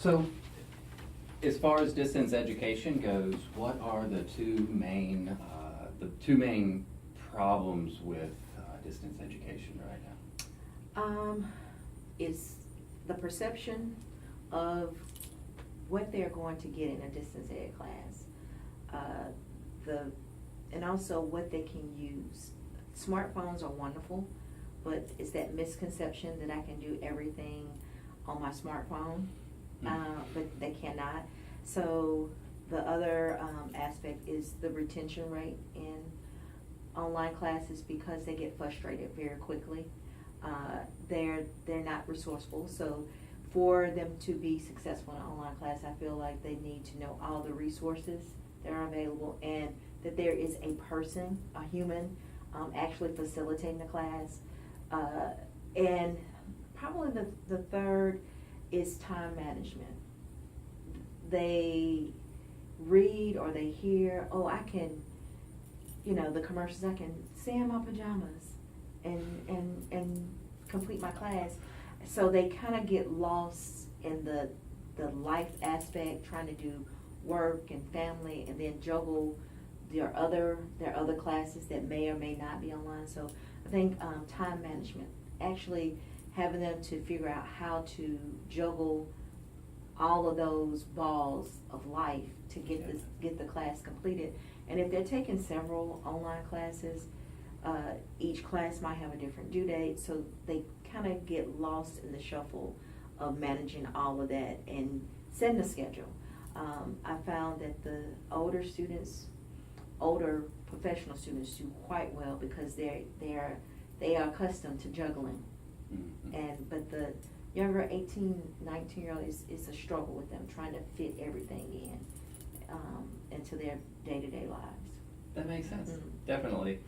So, as far as distance education goes, what are the two main problems with distance education right now? Is the perception of what they're going to get in a distance ed class, and also what they can use. Smartphones are wonderful, but it's that misconception that I can do everything on my smartphone, but they cannot. So the other aspect is the retention rate in online classes, because they get frustrated very quickly. They're not resourceful, so for them to be successful in an online class, I feel like they need to know all the resources that are available, and that there is a person, a human, actually facilitating the class. And probably the third is time management. They read or they hear, oh, I can, the commercials, I can stay in my pajamas and complete my class. So they kind of get lost in the life aspect, trying to do work and family, and then juggle their other classes that may or may not be online. So I think time management, actually having them to figure out how to juggle all of those balls of life to get the class completed. And if they're taking several online classes, each class might have a different due date, so they kind of get lost in the shuffle of managing all of that and setting a schedule. I found that the older professional students do quite well, because they are accustomed to juggling. Mm-hmm. But the younger 18, 19-year-old is a struggle with them trying to fit everything into their day-to-day lives. That makes sense. Mm-hmm. Definitely.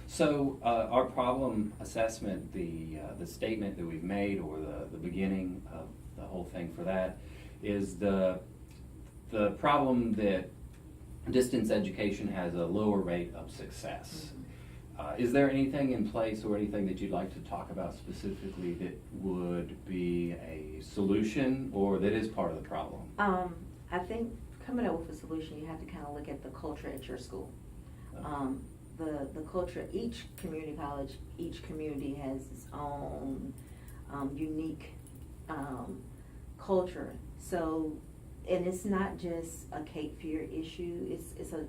So our problem assessment, the statement that we've made, or the beginning of the whole thing for that, is the problem that distance education has a lower rate of success. Mm-hmm. Is there anything in place or anything that you'd like to talk about specifically that would be a solution, or that is part of the problem? I think coming up with a solution, you have to kind of look at the culture at your school. The culture, each community college, each community has its own unique culture. So, and it's not just a Cape Fear issue, it's a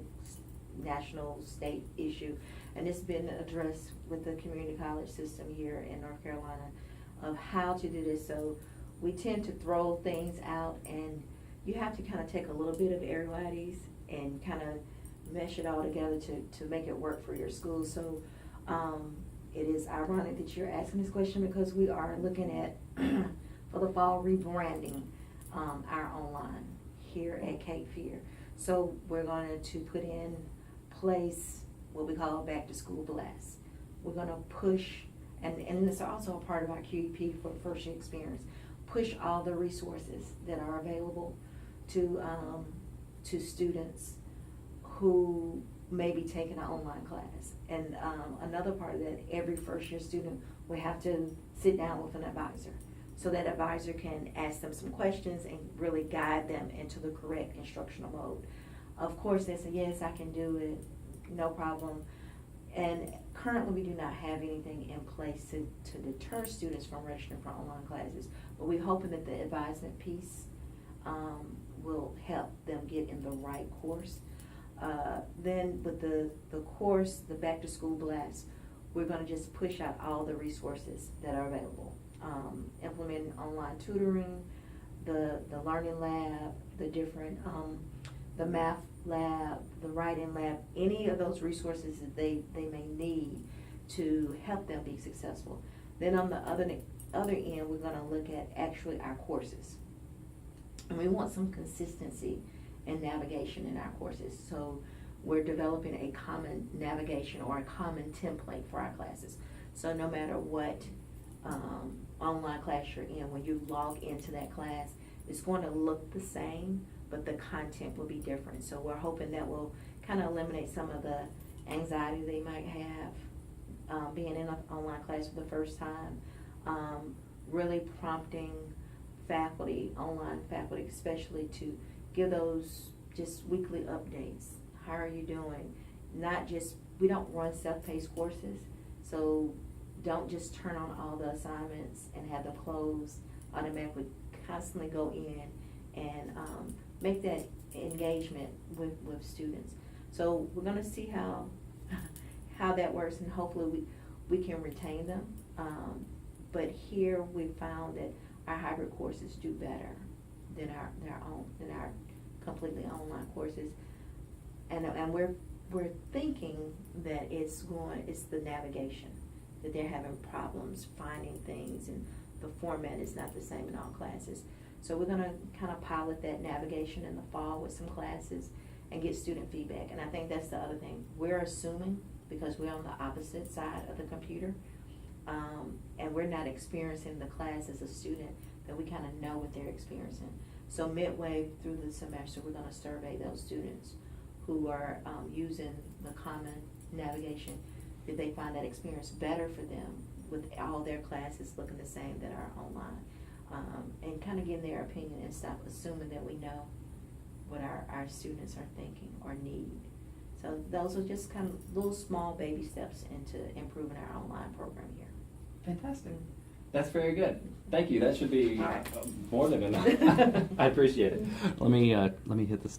national, state issue. And it's been addressed with the community college system here in North Carolina of how to do this. So we tend to throw things out, and you have to kind of take a little bit of everybody's and kind of mesh it all together to make it work for your school. So it is ironic that you're asking this question, because we are looking at for the fall rebranding our online here at Cape Fear. So we're going to put in place what we call back to school blast. We're going to push, and it's also a part of our QEP for first year experience, push all the resources that are available to students who may be taking an online class. And another part of that, every first year student will have to sit down with an advisor, so that advisor can ask them some questions and really guide them into the correct instructional mode. Of course, they say, yes, I can do it, no problem. And currently we do not have anything in place to deter students from registering for online classes, but we're hoping that the advisement piece will help them get in the right course. Then with the course, the back to school blast, we're going to just push out all the resources that are available. Implementing online tutoring, the learning lab, the different, the math lab, the writing lab, any of those resources that they may need to help them be successful. Then on the other end, we're going to look at actually our courses. And we want some consistency in navigation in our courses. So we're developing a common navigation or a common template for our classes. So no matter what online class you're in, when you log into that class, it's going to look the same, but the content will be different. So we're hoping that will kind of eliminate some of the anxiety they might have being in an online class for the first time. Really prompting faculty, online faculty especially, to give those just weekly updates. How are you doing? Not just, we don't run self-paced courses, so don't just turn on all the assignments and have them close automatically. Constantly go in and make that engagement with students. So we're gonna see how that works, and hopefully we can retain them. But here we found that our hybrid courses do better than our completely online courses. And we're thinking that it's the navigation, that they're having problems finding things, and the format is not the same in all classes. So we're gonna kind of pilot that navigation in the fall with some classes and get student feedback. And I think that's the other thing. We're assuming, because we're on the opposite side of the computer, and we're not experiencing the class as a student, that we kind of know what they're experiencing. So midway through the semester, we're gonna survey those students who are using the common navigation. Did they find that experience better for them with all their classes looking the same that are online? And kind of getting their opinion and stop assuming that we know what our students are thinking or need. So those are just kind of little small baby steps into improving our online program here. Fantastic. That's very good. Thank you. That should be All right. more than enough. I appreciate it. Let me hit this.